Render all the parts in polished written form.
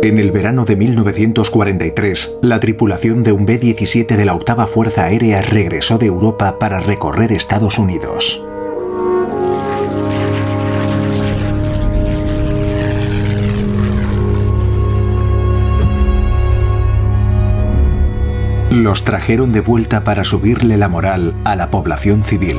En el verano de 1943, la tripulación de un B-17 de la Octava Fuerza Aérea regresó de Europa para recorrer Estados Unidos. Los trajeron de vuelta para subirle la moral a la población civil.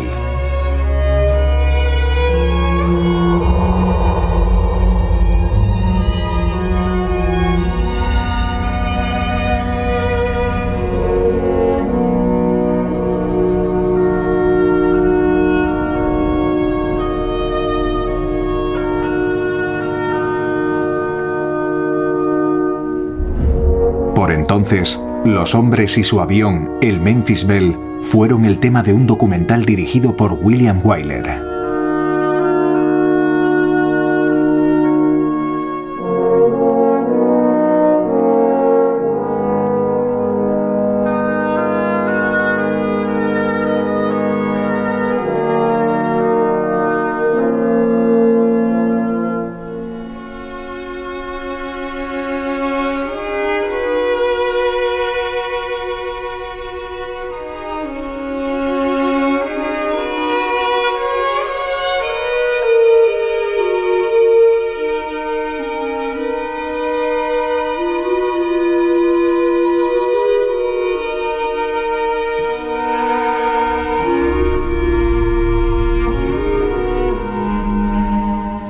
Por entonces, los hombres y su avión, el Memphis Belle, fueron el tema de un documental dirigido por William Wyler.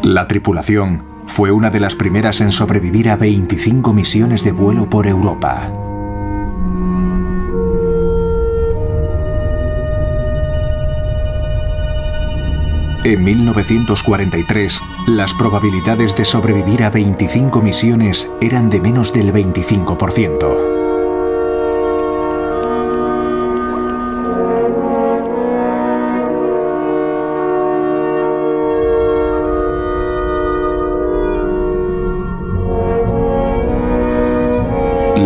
La tripulación fue una de las primeras en sobrevivir a 25 misiones de vuelo por Europa. En 1943, las probabilidades de sobrevivir a 25 misiones eran de menos del 25%.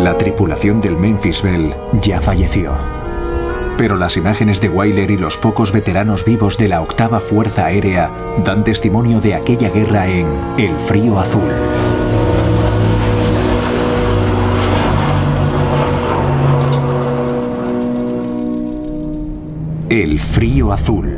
La tripulación del Memphis Belle ya falleció. Pero las imágenes de Wyler y los pocos veteranos vivos de la Octava Fuerza Aérea dan testimonio de aquella guerra en El Frío Azul. El Frío Azul.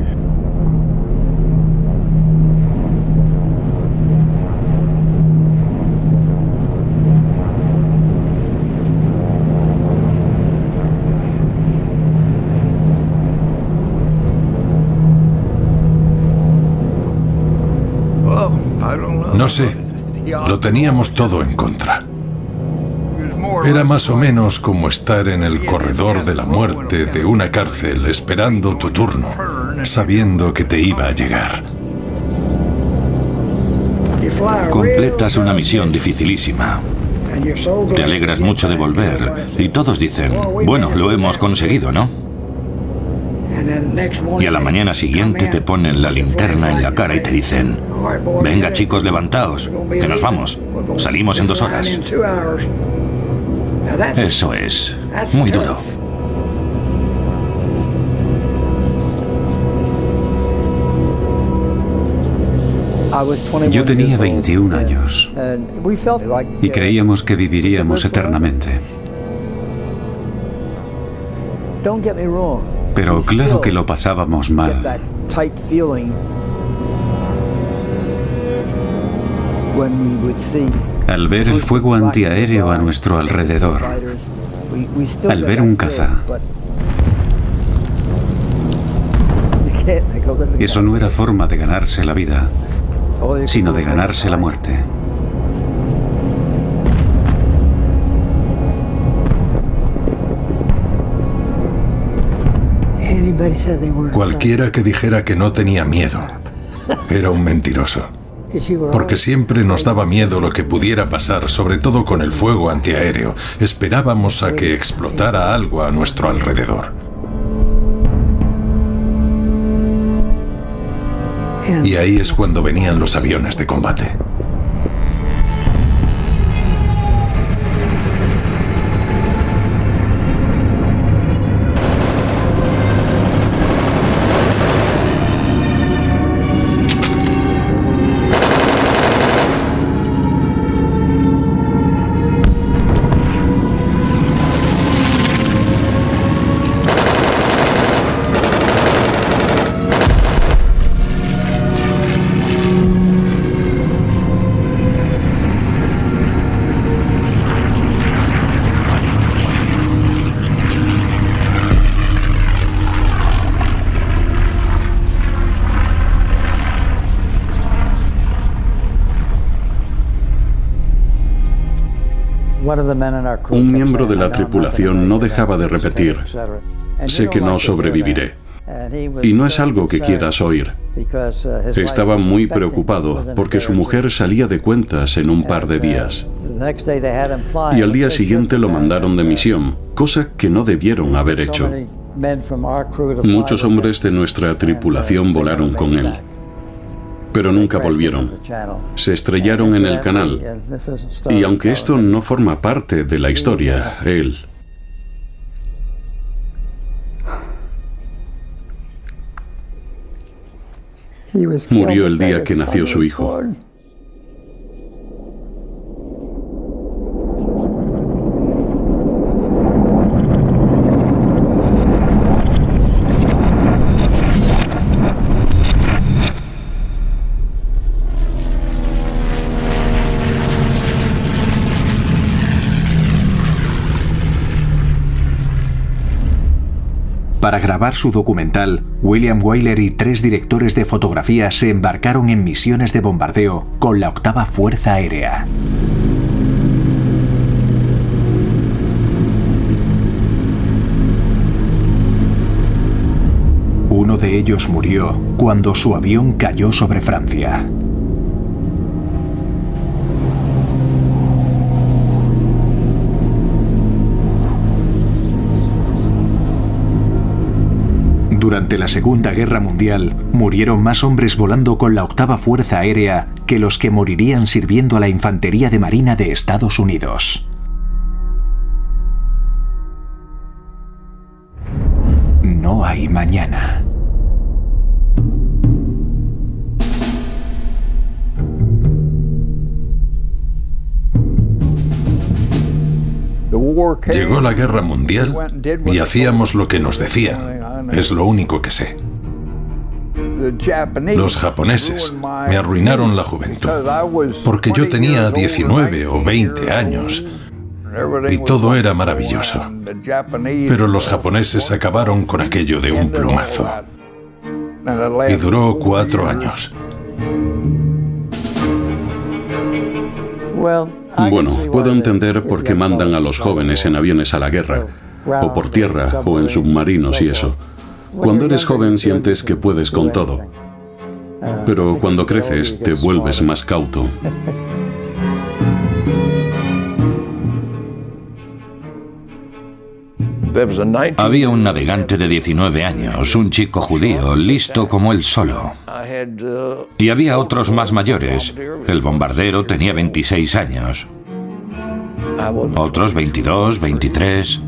No sé, lo teníamos todo en contra. Era más o menos como estar en el corredor de la muerte de una cárcel esperando tu turno, sabiendo que te iba a llegar. Completas una misión dificilísima. Te alegras mucho de volver y todos dicen, bueno, lo hemos conseguido, ¿no? Y a la mañana siguiente te ponen la linterna en la cara y te dicen, venga chicos, levantaos, que nos vamos, salimos en 2 horas. Eso es muy duro. Yo tenía 21 años y creíamos que viviríamos eternamente. Pero claro que lo pasábamos mal. Al ver el fuego antiaéreo a nuestro alrededor, al ver un caza, eso no era forma de ganarse la vida, sino de ganarse la muerte. Cualquiera que dijera que no tenía miedo era un mentiroso. Porque siempre nos daba miedo lo que pudiera pasar, sobre todo con el fuego antiaéreo. Esperábamos a que explotara algo a nuestro alrededor. Y ahí es cuando venían los aviones de combate. Un miembro de la tripulación no dejaba de repetir: sé que no sobreviviré. Y no es algo que quieras oír. Estaba muy preocupado porque su mujer salía de cuentas en un par de días. Y al día siguiente lo mandaron de misión, cosa que no debieron haber hecho. Muchos hombres de nuestra tripulación volaron con él, pero nunca volvieron. Se estrellaron en el canal. Y aunque esto no forma parte de la historia, él murió el día que nació su hijo. Para grabar su documental, William Wyler y 3 directores de fotografía se embarcaron en misiones de bombardeo con la 8ª Fuerza Aérea. Uno de ellos murió cuando su avión cayó sobre Francia. Durante la Segunda Guerra Mundial, murieron más hombres volando con la 8ª Fuerza Aérea que los que morirían sirviendo a la Infantería de Marina de Estados Unidos. No hay mañana. Llegó la guerra mundial y hacíamos lo que nos decían. Es lo único que sé. Los japoneses me arruinaron la juventud, porque yo tenía 19 o 20 años y todo era maravilloso. Pero los japoneses acabaron con aquello de un plumazo. Y duró 4 años. Bueno, puedo entender por qué mandan a los jóvenes en aviones a la guerra, o por tierra, o en submarinos y eso. Cuando eres joven sientes que puedes con todo, pero cuando creces te vuelves más cauto. Había un navegante de 19 años, un chico judío, listo como él solo. Y había otros más mayores. El bombardero tenía 26 años. Otros 22, 23.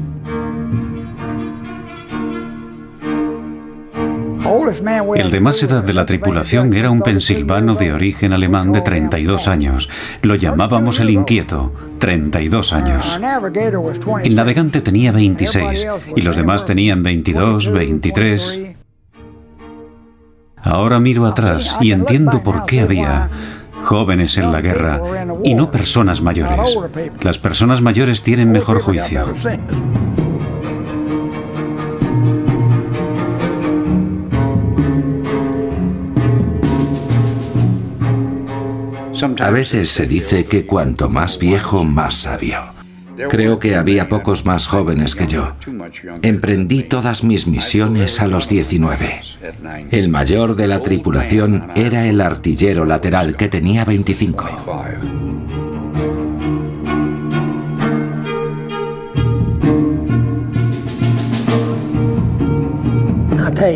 El de más edad de la tripulación era un pensilvano de origen alemán de 32 años. Lo llamábamos el inquieto, 32 años. El navegante tenía 26 y los demás tenían 22, 23. Ahora miro atrás y entiendo por qué había jóvenes en la guerra y no personas mayores. Las personas mayores tienen mejor juicio. A veces se dice que cuanto más viejo, más sabio. Creo que había pocos más jóvenes que yo. Emprendí todas mis misiones a los 19. El mayor de la tripulación era el artillero lateral, que tenía 25.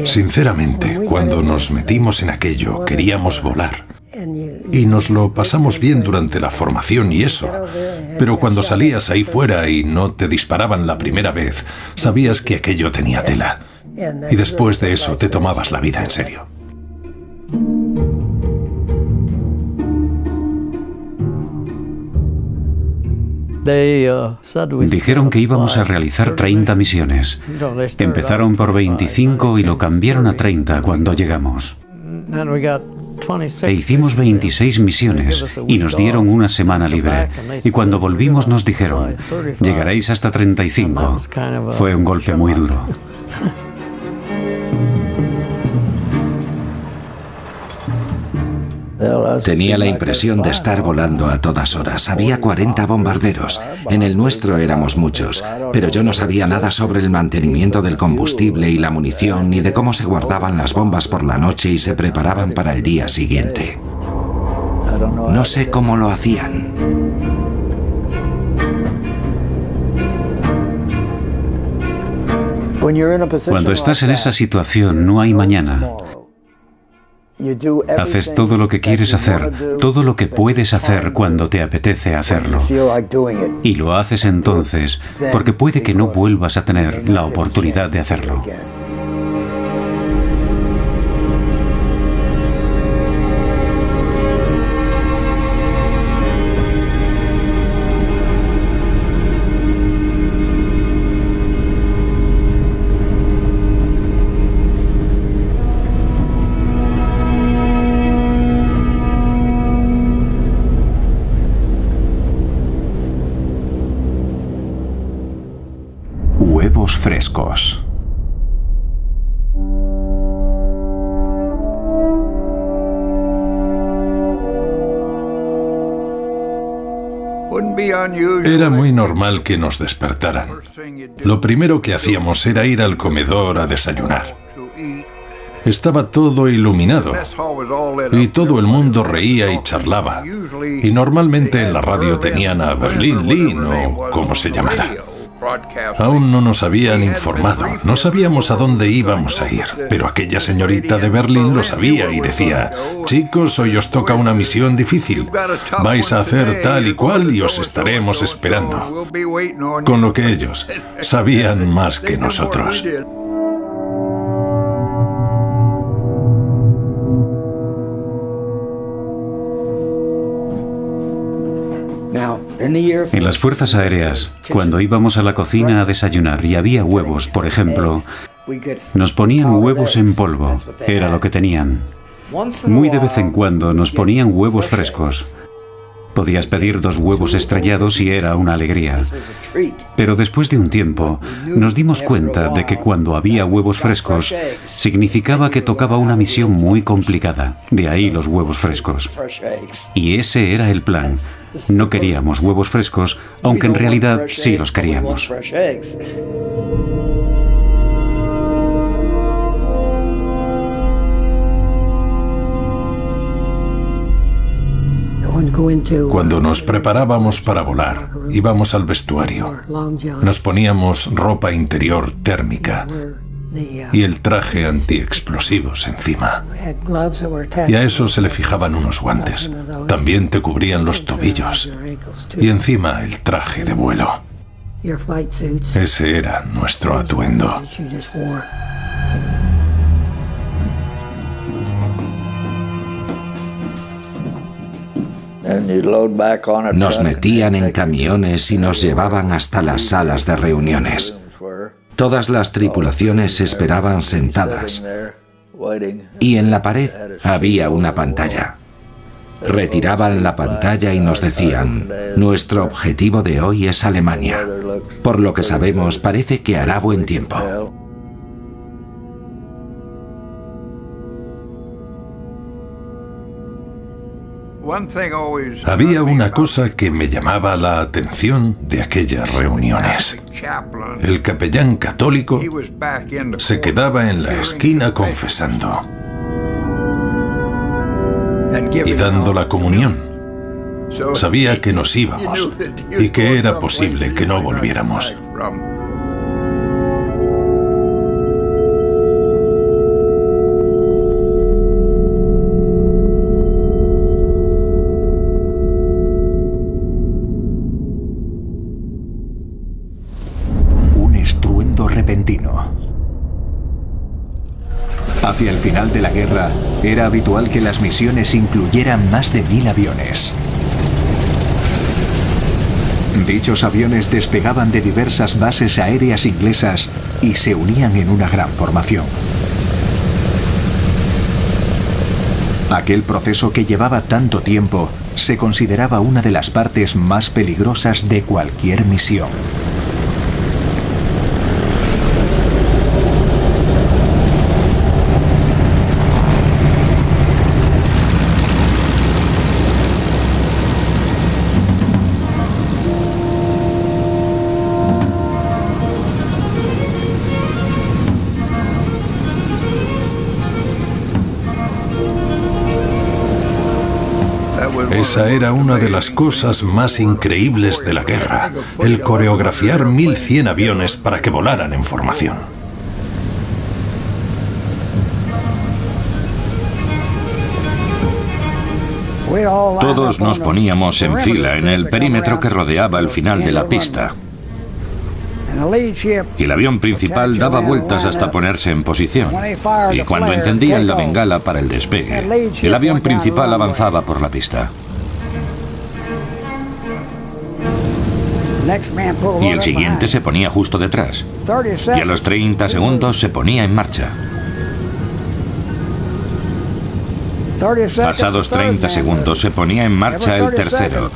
Sinceramente, cuando nos metimos en aquello, queríamos volar. Y nos lo pasamos bien durante la formación y eso. Pero cuando salías ahí fuera y no te disparaban la primera vez, sabías que aquello tenía tela. Y después de eso te tomabas la vida en serio. Dijeron que íbamos a realizar 30 misiones. Empezaron por 25 y lo cambiaron a 30 cuando llegamos. E hicimos 26 misiones y nos dieron una semana libre. Y cuando volvimos nos dijeron: llegaréis hasta 35. Fue un golpe muy duro. Tenía la impresión de estar volando a todas horas. Había 40 bombarderos. En el nuestro éramos muchos, pero yo no sabía nada sobre el mantenimiento del combustible y la munición, ni de cómo se guardaban las bombas por la noche y se preparaban para el día siguiente. No sé cómo lo hacían. Cuando estás en esa situación, no hay mañana. Haces todo lo que quieres hacer, todo lo que puedes hacer cuando te apetece hacerlo. Y lo haces entonces porque puede que no vuelvas a tener la oportunidad de hacerlo. Huevos frescos. Era muy normal que nos despertaran. Lo primero que hacíamos era ir al comedor a desayunar. Estaba todo iluminado y todo el mundo reía y charlaba. Y normalmente en la radio tenían a Berlin Lynn o como se llamara. Aún no nos habían informado, no sabíamos a dónde íbamos a ir, pero aquella señorita de Berlín lo sabía y decía: chicos, hoy os toca una misión difícil, vais a hacer tal y cual y os estaremos esperando. Con lo que ellos sabían más que nosotros. En las fuerzas aéreas, cuando íbamos a la cocina a desayunar y había huevos, por ejemplo, nos ponían huevos en polvo, era lo que tenían. Muy de vez en cuando nos ponían huevos frescos. Podías pedir 2 huevos estrellados y era una alegría. Pero después de un tiempo, nos dimos cuenta de que cuando había huevos frescos, significaba que tocaba una misión muy complicada. De ahí los huevos frescos. Y ese era el plan. No queríamos huevos frescos, aunque en realidad sí los queríamos. Cuando nos preparábamos para volar, íbamos al vestuario. Nos poníamos ropa interior térmica y el traje antiexplosivos encima. Y a eso se le fijaban unos guantes. También te cubrían los tobillos. Y encima el traje de vuelo. Ese era nuestro atuendo. Nos metían en camiones y nos llevaban hasta las salas de reuniones. Todas las tripulaciones esperaban sentadas. Y en la pared había una pantalla. Retiraban la pantalla y nos decían: nuestro objetivo de hoy es Alemania. Por lo que sabemos, parece que hará buen tiempo. Había una cosa que me llamaba la atención de aquellas reuniones. El capellán católico se quedaba en la esquina confesando y dando la comunión. Sabía que nos íbamos y que era posible que no volviéramos. Repentino. Hacia el final de la guerra, era habitual que las misiones incluyeran más de 1000 aviones. Dichos aviones despegaban de diversas bases aéreas inglesas y se unían en una gran formación. Aquel proceso que llevaba tanto tiempo se consideraba una de las partes más peligrosas de cualquier misión. Esa era una de las cosas más increíbles de la guerra, el coreografiar 1100 aviones para que volaran en formación. Todos nos poníamos en fila en el perímetro que rodeaba el final de la pista. Y el avión principal daba vueltas hasta ponerse en posición. Y cuando encendían la bengala para el despegue, el avión principal avanzaba por la pista. Y el siguiente se ponía justo detrás. Y a los 30 segundos se ponía en marcha. Pasados 30 segundos se ponía en marcha el tercero.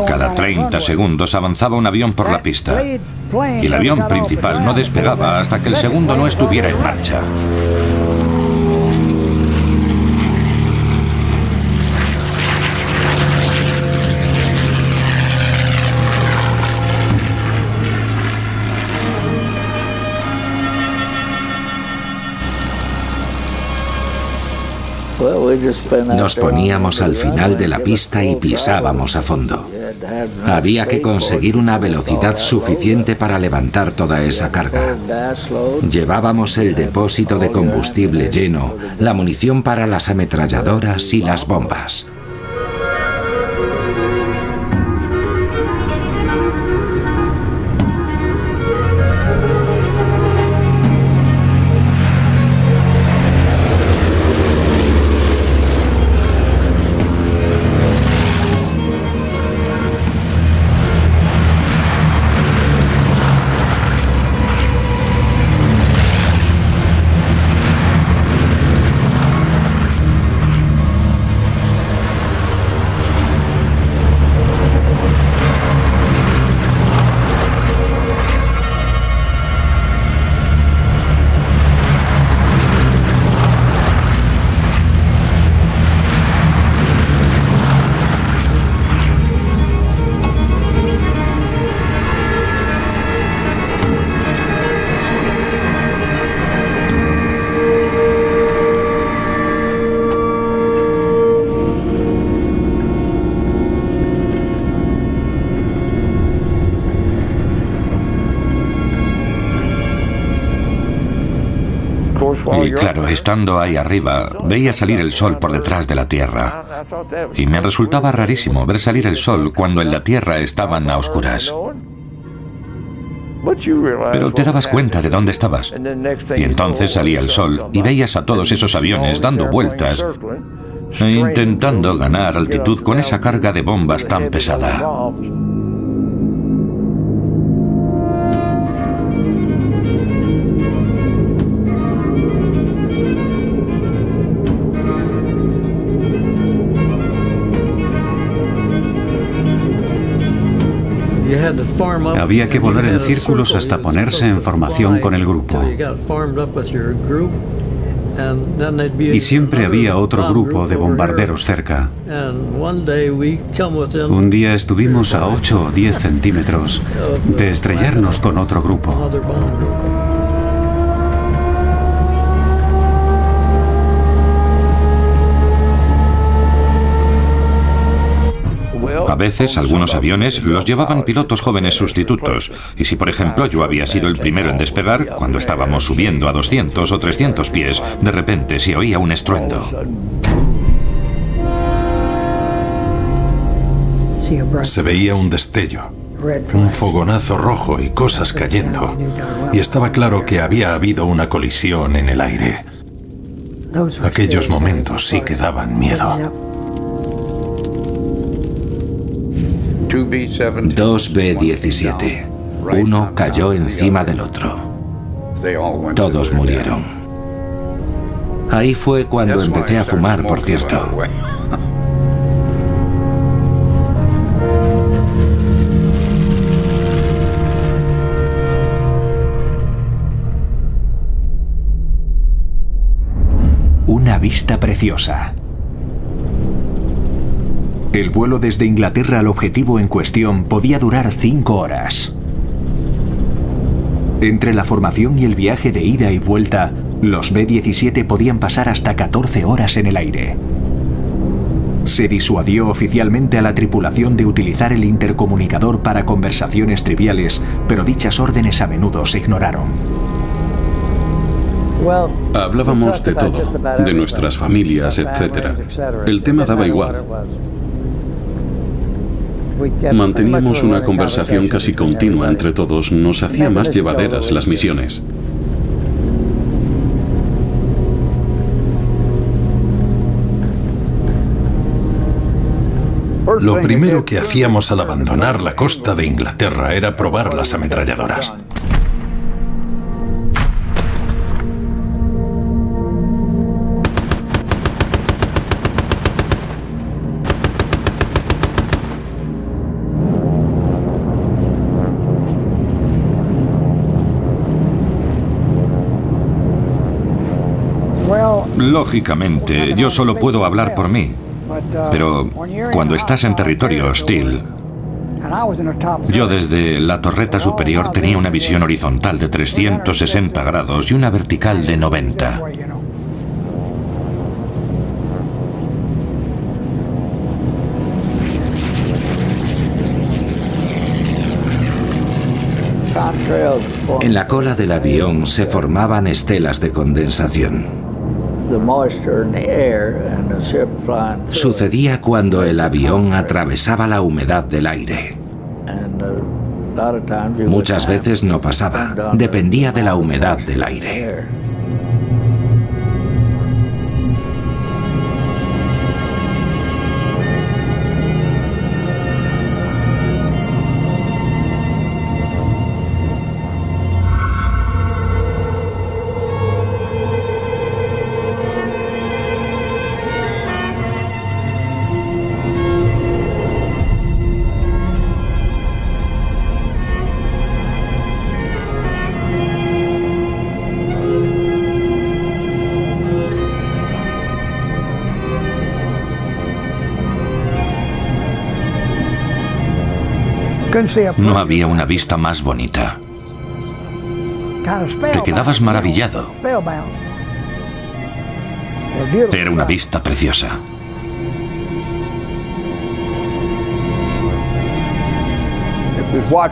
Cada 30 segundos avanzaba un avión por la pista. Y el avión principal no despegaba hasta que el segundo no estuviera en marcha. Nos poníamos al final de la pista y pisábamos a fondo. Había que conseguir una velocidad suficiente para levantar toda esa carga. Llevábamos el depósito de combustible lleno, la munición para las ametralladoras y las bombas. Y claro, estando ahí arriba, veía salir el sol por detrás de la Tierra. Y me resultaba rarísimo ver salir el sol cuando en la Tierra estaban a oscuras. Pero te dabas cuenta de dónde estabas. Y entonces salía el sol y veías a todos esos aviones dando vueltas e intentando ganar altitud con esa carga de bombas tan pesada. Había que volar en círculos hasta ponerse en formación con el grupo. Y siempre había otro grupo de bombarderos cerca. Un día estuvimos a 8 o 10 centímetros de estrellarnos con otro grupo. A veces algunos aviones los llevaban pilotos jóvenes sustitutos, y si por ejemplo yo había sido el primero en despegar, cuando estábamos subiendo a 200 o 300 pies, de repente se oía un estruendo. Se veía un destello, un fogonazo rojo y cosas cayendo, y estaba claro que había habido una colisión en el aire. Aquellos momentos sí que daban miedo. 2 B-17. Uno cayó encima del otro. Todos murieron. Ahí fue cuando empecé a fumar, por cierto. Una vista preciosa. El vuelo desde Inglaterra al objetivo en cuestión podía durar 5 horas. Entre la formación y el viaje de ida y vuelta, los B-17 podían pasar hasta 14 horas en el aire. Se disuadió oficialmente a la tripulación de utilizar el intercomunicador para conversaciones triviales, pero dichas órdenes a menudo se ignoraron. Hablábamos de todo, de nuestras familias, etc. El tema daba igual. Manteníamos una conversación casi continua entre todos, nos hacía más llevaderas las misiones. Lo primero que hacíamos al abandonar la costa de Inglaterra era probar las ametralladoras. Lógicamente, yo solo puedo hablar por mí. Pero cuando estás en territorio hostil, yo desde la torreta superior tenía una visión horizontal de 360 grados y una vertical de 90. En la cola del avión se formaban estelas de condensación. Sucedía cuando el avión atravesaba la humedad del aire. Muchas veces no pasaba, dependía de la humedad del aire. No había una vista más bonita. Te quedabas maravillado. Era una vista preciosa.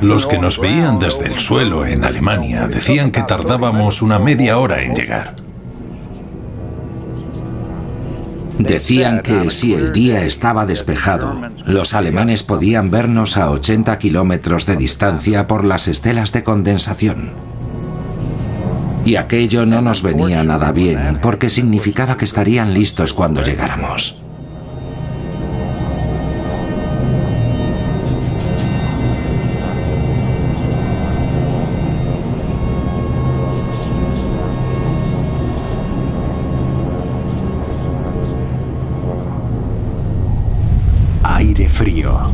Los que nos veían desde el suelo en Alemania decían que tardábamos una media hora en llegar. Decían que si el día estaba despejado, los alemanes podían vernos a 80 kilómetros de distancia por las estelas de condensación. Y aquello no nos venía nada bien, porque significaba que estarían listos cuando llegáramos. Aire frío.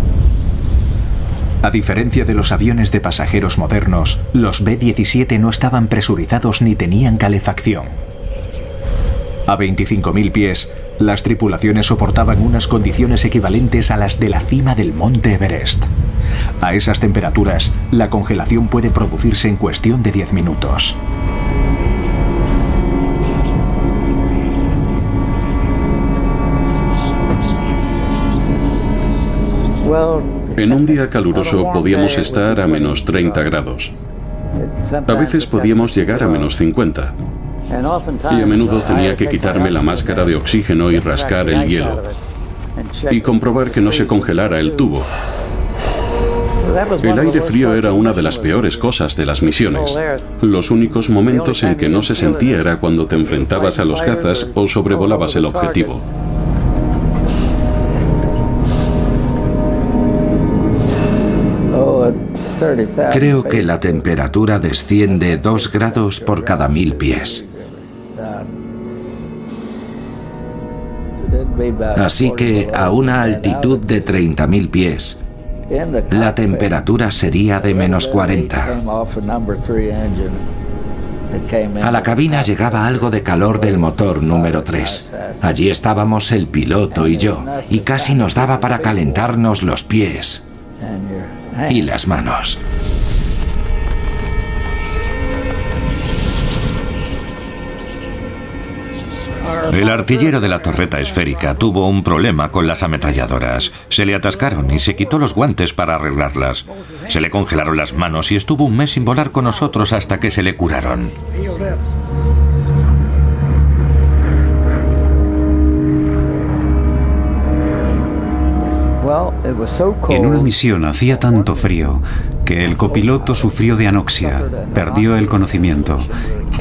A diferencia de los aviones de pasajeros modernos, los B-17 no estaban presurizados ni tenían calefacción. A 25.000 pies, las tripulaciones soportaban unas condiciones equivalentes a las de la cima del monte Everest. A esas temperaturas, la congelación puede producirse en cuestión de 10 minutos. En un día caluroso podíamos estar a menos 30 grados. A veces podíamos llegar a menos 50. Y a menudo tenía que quitarme la máscara de oxígeno y rascar el hielo. Y comprobar que no se congelara el tubo. El aire frío era una de las peores cosas de las misiones. Los únicos momentos en que no se sentía era cuando te enfrentabas a los cazas o sobrevolabas el objetivo. Creo que la temperatura desciende 2 grados por cada 1000 pies. Así que a una altitud de 30.000 pies, la temperatura sería de menos 40. A la cabina llegaba algo de calor del motor número 3. Allí estábamos el piloto y yo, y casi nos daba para calentarnos los pies y las manos. El artillero de la torreta esférica tuvo un problema con las ametralladoras. Se le atascaron y se quitó los guantes para arreglarlas. Se le congelaron las manos y estuvo un mes sin volar con nosotros hasta que se le curaron. En una misión hacía tanto frío que el copiloto sufrió de anoxia, perdió el conocimiento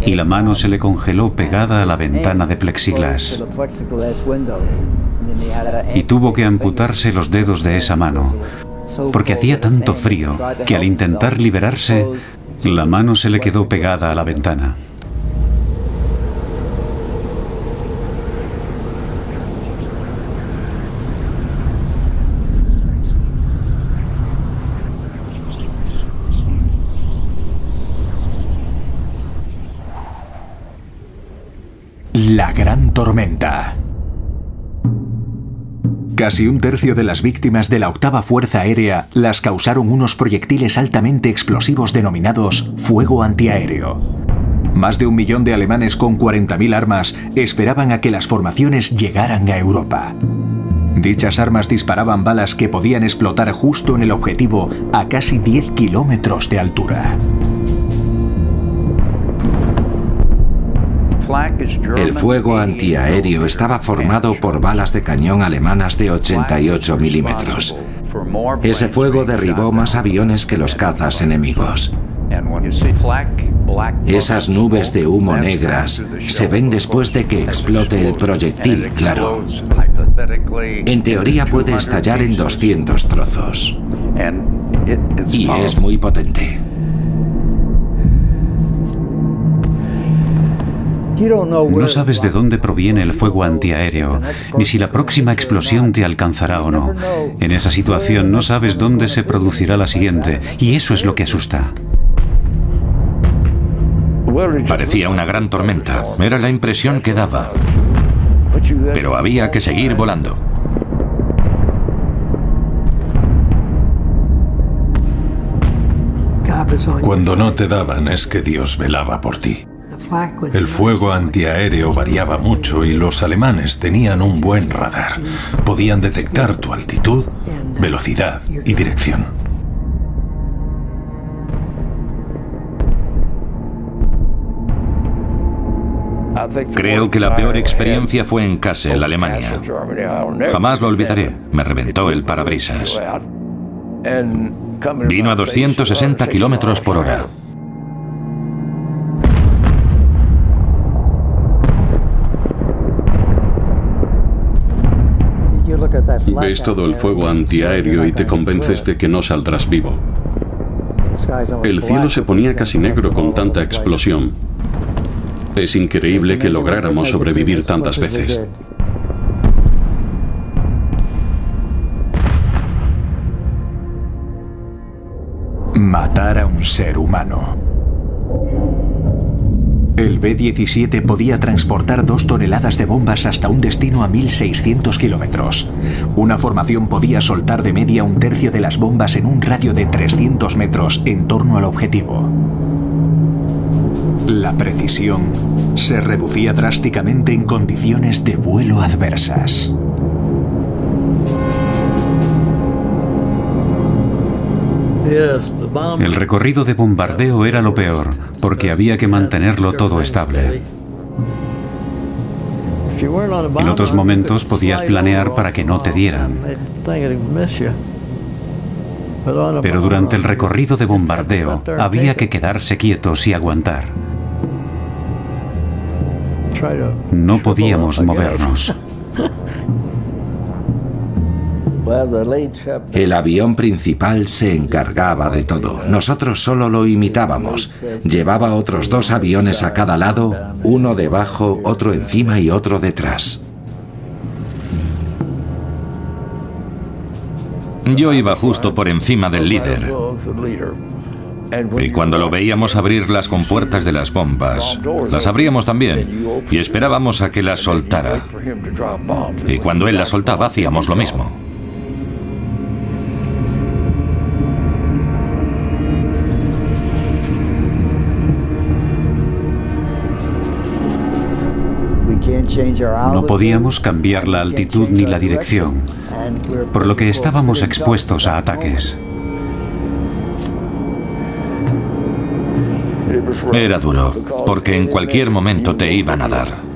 y la mano se le congeló pegada a la ventana de plexiglas. Y tuvo que amputarse los dedos de esa mano, porque hacía tanto frío que al intentar liberarse, la mano se le quedó pegada a la ventana. La gran tormenta. Casi un tercio de las víctimas de la octava Fuerza Aérea las causaron unos proyectiles altamente explosivos denominados fuego antiaéreo. Más de 1 millón de alemanes con 40.000 armas esperaban a que las formaciones llegaran a Europa. Dichas armas disparaban balas que podían explotar justo en el objetivo a casi 10 kilómetros de altura. El fuego antiaéreo estaba formado por balas de cañón alemanas de 88 milímetros. Ese fuego derribó más aviones que los cazas enemigos. Esas nubes de humo negras se ven después de que explote el proyectil, claro. En teoría puede estallar en 200 trozos. Y es muy potente. No sabes de dónde proviene el fuego antiaéreo, ni si la próxima explosión te alcanzará o no. En esa situación no sabes dónde se producirá la siguiente, y eso es lo que asusta. Parecía una gran tormenta, era la impresión que daba. Pero había que seguir volando. Cuando no te daban es que Dios velaba por ti. El fuego antiaéreo variaba mucho y los alemanes tenían un buen radar. Podían detectar tu altitud, velocidad y dirección. Creo que la peor experiencia fue en Kassel, Alemania. Jamás lo olvidaré, me reventó el parabrisas. Vino a 260 kilómetros por hora. Ves todo el fuego antiaéreo y te convences de que no saldrás vivo. El cielo se ponía casi negro con tanta explosión. Es increíble que lográramos sobrevivir tantas veces. Matar a un ser humano. El B-17 podía transportar 2 toneladas de bombas hasta un destino a 1.600 kilómetros. Una formación podía soltar de media 1/3 de las bombas en un radio de 300 metros en torno al objetivo. La precisión se reducía drásticamente en condiciones de vuelo adversas. El recorrido de bombardeo era lo peor, porque había que mantenerlo todo estable. En otros momentos podías planear para que no te dieran. Pero durante el recorrido de bombardeo había que quedarse quietos y aguantar. No podíamos movernos. El avión principal se encargaba de todo. Nosotros solo lo imitábamos. Llevaba otros 2 aviones a cada lado, uno debajo, otro encima y otro detrás. Yo iba justo por encima del líder. Y cuando lo veíamos abrir las compuertas de las bombas, las abríamos también y esperábamos a que las soltara. Y cuando él las soltaba, hacíamos lo mismo. No podíamos cambiar la altitud ni la dirección, por lo que estábamos expuestos a ataques. Era duro, porque en cualquier momento te iban a dar.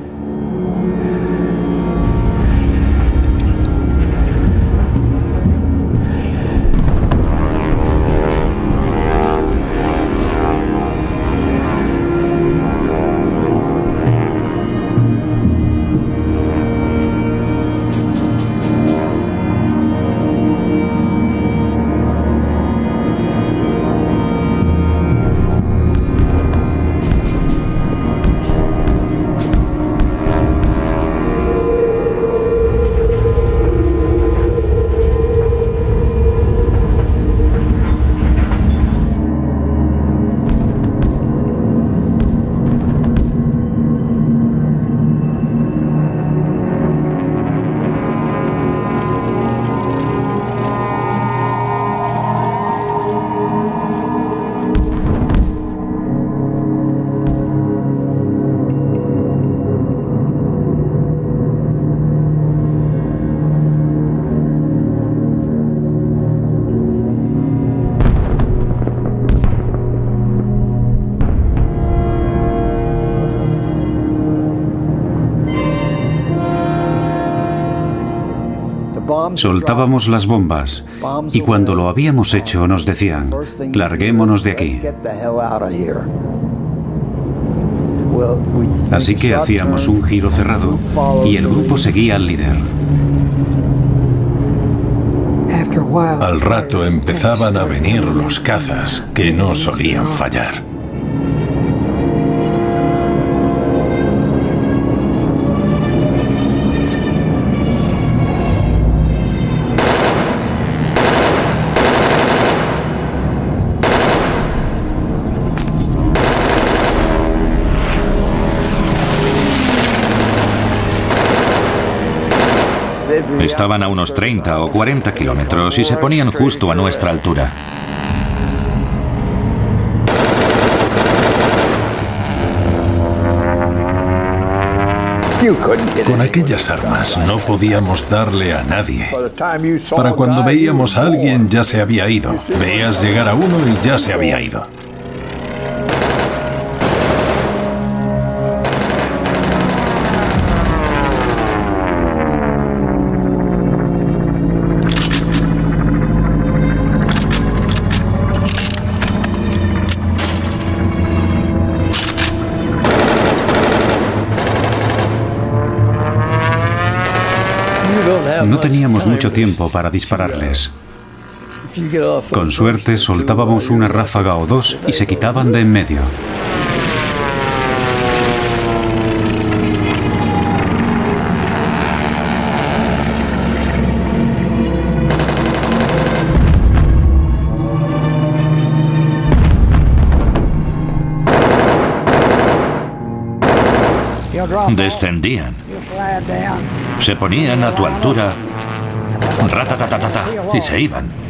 Soltábamos las bombas y cuando lo habíamos hecho nos decían: larguémonos de aquí. Así que hacíamos un giro cerrado y el grupo seguía al líder. Al rato empezaban a venir los cazas, que no solían fallar. Estaban a unos 30 o 40 kilómetros y se ponían justo a nuestra altura. Con aquellas armas no podíamos darle a nadie. Para cuando veíamos a alguien ya se había ido. Veías llegar a uno y ya se había ido. No teníamos mucho tiempo para dispararles. Con suerte soltábamos una ráfaga o dos y se quitaban de en medio. Descendían. Se ponían a tu altura, ratatatatata, y se iban.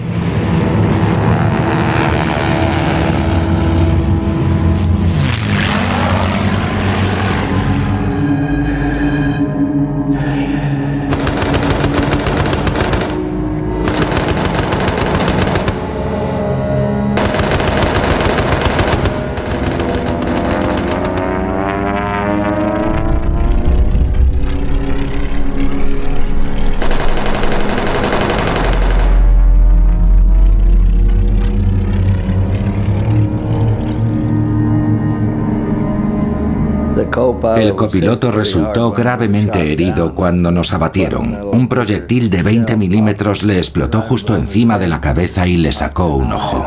El copiloto resultó gravemente herido cuando nos abatieron. Un proyectil de 20 milímetros le explotó justo encima de la cabeza y le sacó un ojo.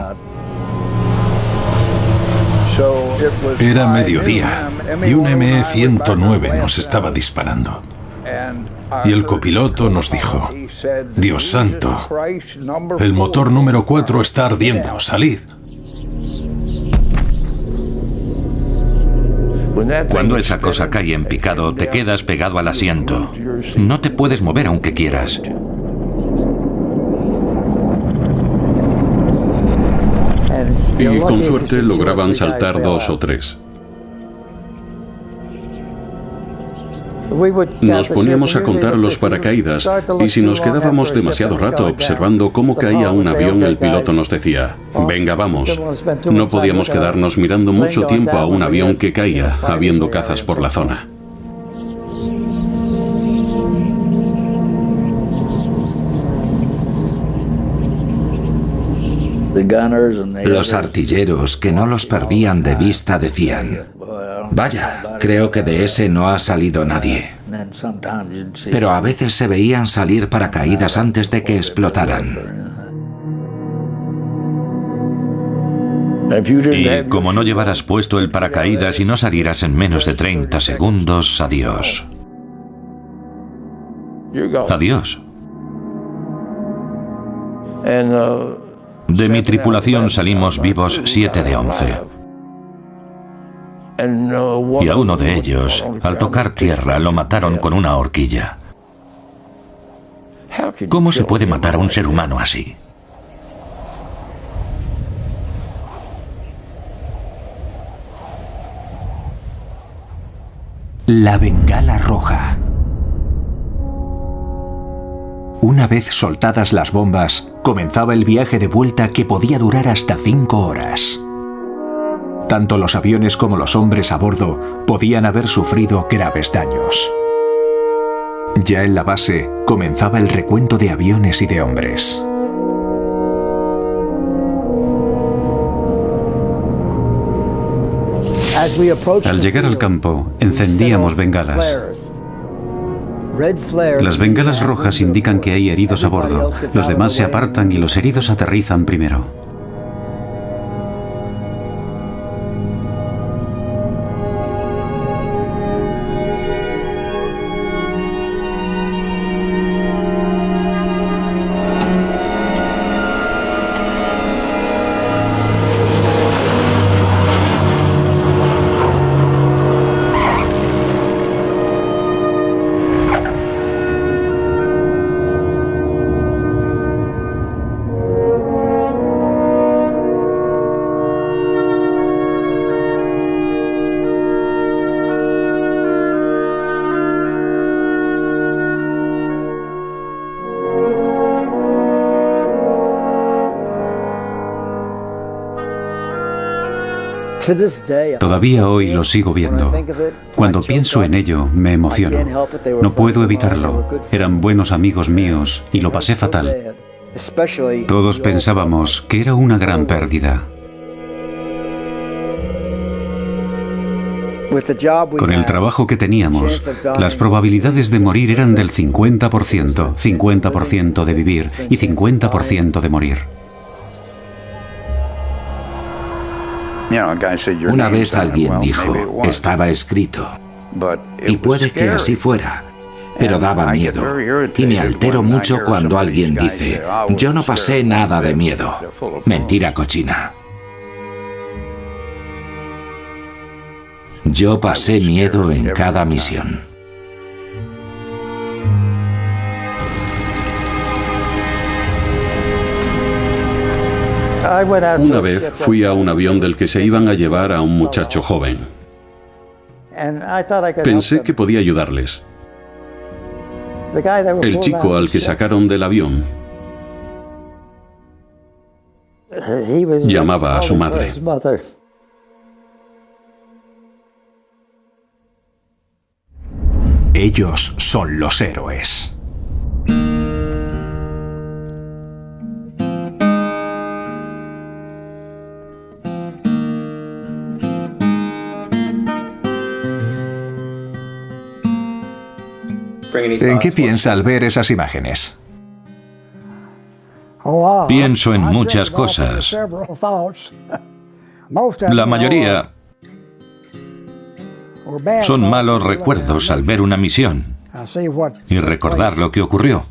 Era mediodía y un ME-109 nos estaba disparando. Y el copiloto nos dijo: Dios santo, el motor número 4 está ardiendo, salid. Cuando esa cosa cae en picado, te quedas pegado al asiento. No te puedes mover aunque quieras. Y con suerte lograban saltar 2 o 3. Nos poníamos a contar los paracaídas y si nos quedábamos demasiado rato observando cómo caía un avión, el piloto nos decía, venga, vamos. No podíamos quedarnos mirando mucho tiempo a un avión que caía, habiendo cazas por la zona. Los artilleros, que no los perdían de vista, decían, vaya, creo que de ese no ha salido nadie. Pero a veces se veían salir paracaídas antes de que explotaran. Y como no llevaras puesto el paracaídas y no salieras en menos de 30 segundos, adiós. Adiós. De mi tripulación salimos vivos 7 de 11. Y a uno de ellos, al tocar tierra, lo mataron con una horquilla. ¿Cómo se puede matar a un ser humano así? La bengala roja. Una vez soltadas las bombas, comenzaba el viaje de vuelta que podía durar hasta 5 horas. Tanto los aviones como los hombres a bordo podían haber sufrido graves daños. Ya en la base comenzaba el recuento de aviones y de hombres. Al llegar al campo, encendíamos bengalas. Las bengalas rojas indican que hay heridos a bordo. Los demás se apartan y los heridos aterrizan primero. Todavía hoy lo sigo viendo. Cuando pienso en ello, me emociono. No puedo evitarlo. Eran buenos amigos míos y lo pasé fatal. Todos pensábamos que era una gran pérdida. Con el trabajo que teníamos, las probabilidades de morir eran del 50%, 50% de vivir y 50% de morir. Una vez alguien dijo, estaba escrito, y puede que así fuera, pero daba miedo. Y me altero mucho cuando alguien dice, yo no pasé nada de miedo. Mentira cochina. Yo pasé miedo en cada misión. Una vez fui a un avión del que se iban a llevar a un muchacho joven. Pensé que podía ayudarles. El chico al que sacaron del avión llamaba a su madre. Ellos son los héroes. ¿En qué piensa al ver esas imágenes? Pienso en muchas cosas. La mayoría son malos recuerdos al ver una misión y recordar lo que ocurrió.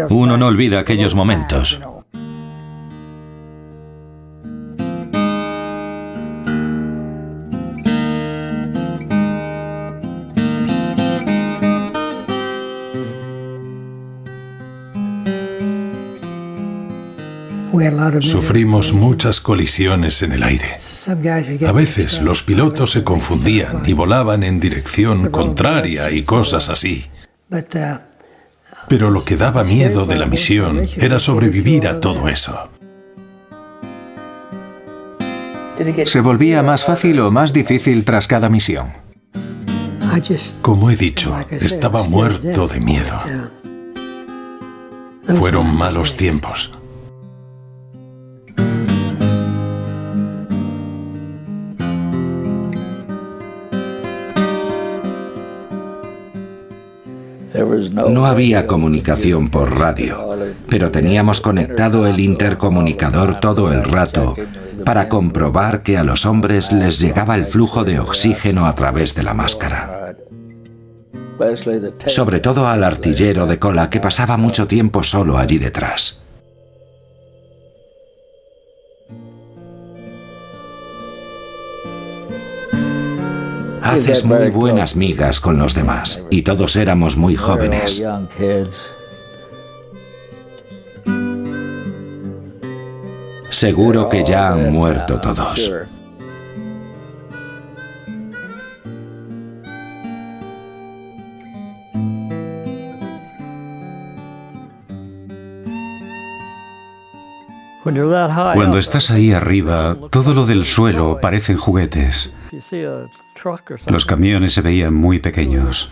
Uno no olvida aquellos momentos. Sufrimos muchas colisiones en el aire. A veces los pilotos se confundían y volaban en dirección contraria y cosas así. Pero lo que daba miedo de la misión era sobrevivir a todo eso. ¿Se volvía más fácil o más difícil tras cada misión? Como he dicho, estaba muerto de miedo. Fueron malos tiempos. No había comunicación por radio, pero teníamos conectado el intercomunicador todo el rato para comprobar que a los hombres les llegaba el flujo de oxígeno a través de la máscara. Sobre todo al artillero de cola, que pasaba mucho tiempo solo allí detrás. Haces muy buenas migas con los demás, y todos éramos muy jóvenes. Seguro que ya han muerto todos. Cuando estás ahí arriba, todo lo del suelo parecen juguetes. Los camiones se veían muy pequeños.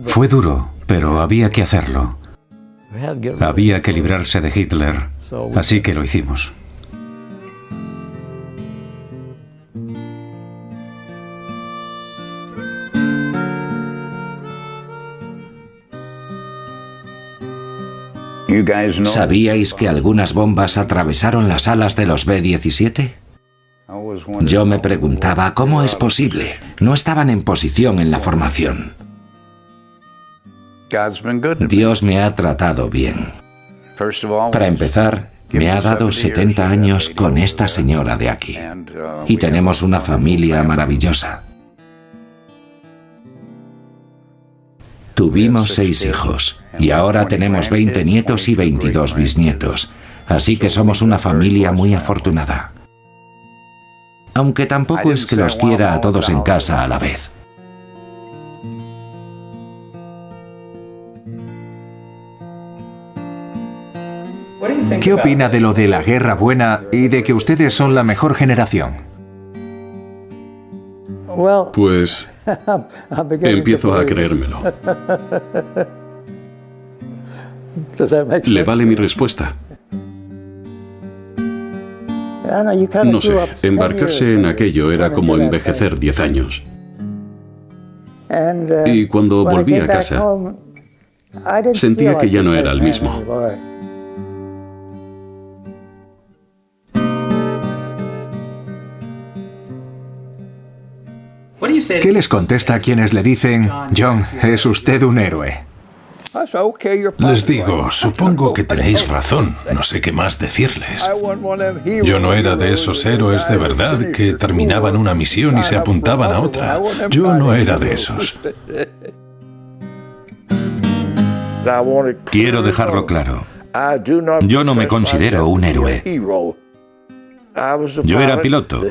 Fue duro, pero había que hacerlo. Había que librarse de Hitler, así que lo hicimos. ¿Sabíais que algunas bombas atravesaron las alas de los B-17? Yo me preguntaba, ¿cómo es posible? No estaban en posición en la formación. Dios me ha tratado bien. Para empezar, me ha dado 70 años con esta señora de aquí. Y tenemos una familia maravillosa. Tuvimos 6 hijos y ahora tenemos 20 nietos y 22 bisnietos. Así que somos una familia muy afortunada. Aunque tampoco es que los quiera a todos en casa a la vez. ¿Qué opina de lo de la guerra buena y de que ustedes son la mejor generación? Pues empiezo a creérmelo. ¿Le vale mi respuesta? No sé, embarcarse en aquello era como envejecer 10 años. Y cuando volví a casa, sentía que ya no era el mismo. ¿Qué les contesta a quienes le dicen, John, es usted un héroe? Les digo, supongo que tenéis razón, no sé qué más decirles. Yo no era de esos héroes de verdad que terminaban una misión y se apuntaban a otra. Yo no era de esos. Quiero dejarlo claro. Yo no me considero un héroe. Yo era piloto.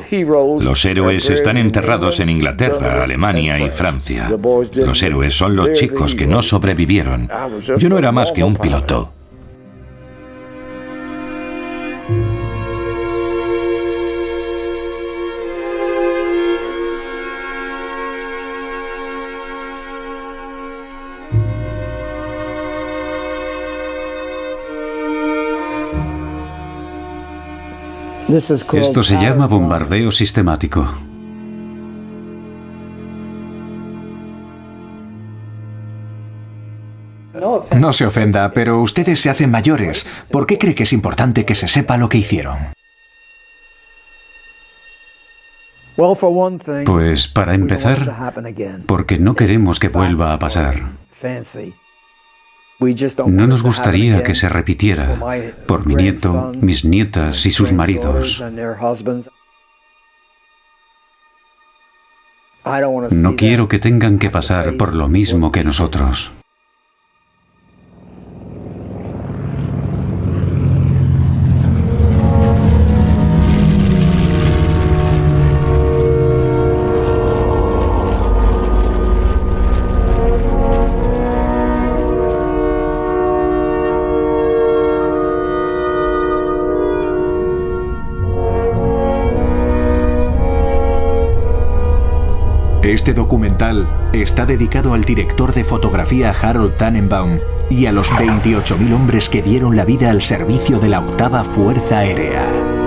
Los héroes están enterrados en Inglaterra, Alemania y Francia. Los héroes son los chicos que no sobrevivieron. Yo no era más que un piloto. Esto se llama bombardeo sistemático. No se ofenda, pero ustedes se hacen mayores. ¿Por qué cree que es importante que se sepa lo que hicieron? Pues para empezar, porque no queremos que vuelva a pasar. No nos gustaría que se repitiera por mi nieto, mis nietas y sus maridos. No quiero que tengan que pasar por lo mismo que nosotros. Este documental está dedicado al director de fotografía Harold Tannenbaum y a los 28.000 hombres que dieron la vida al servicio de la 8ª Fuerza Aérea.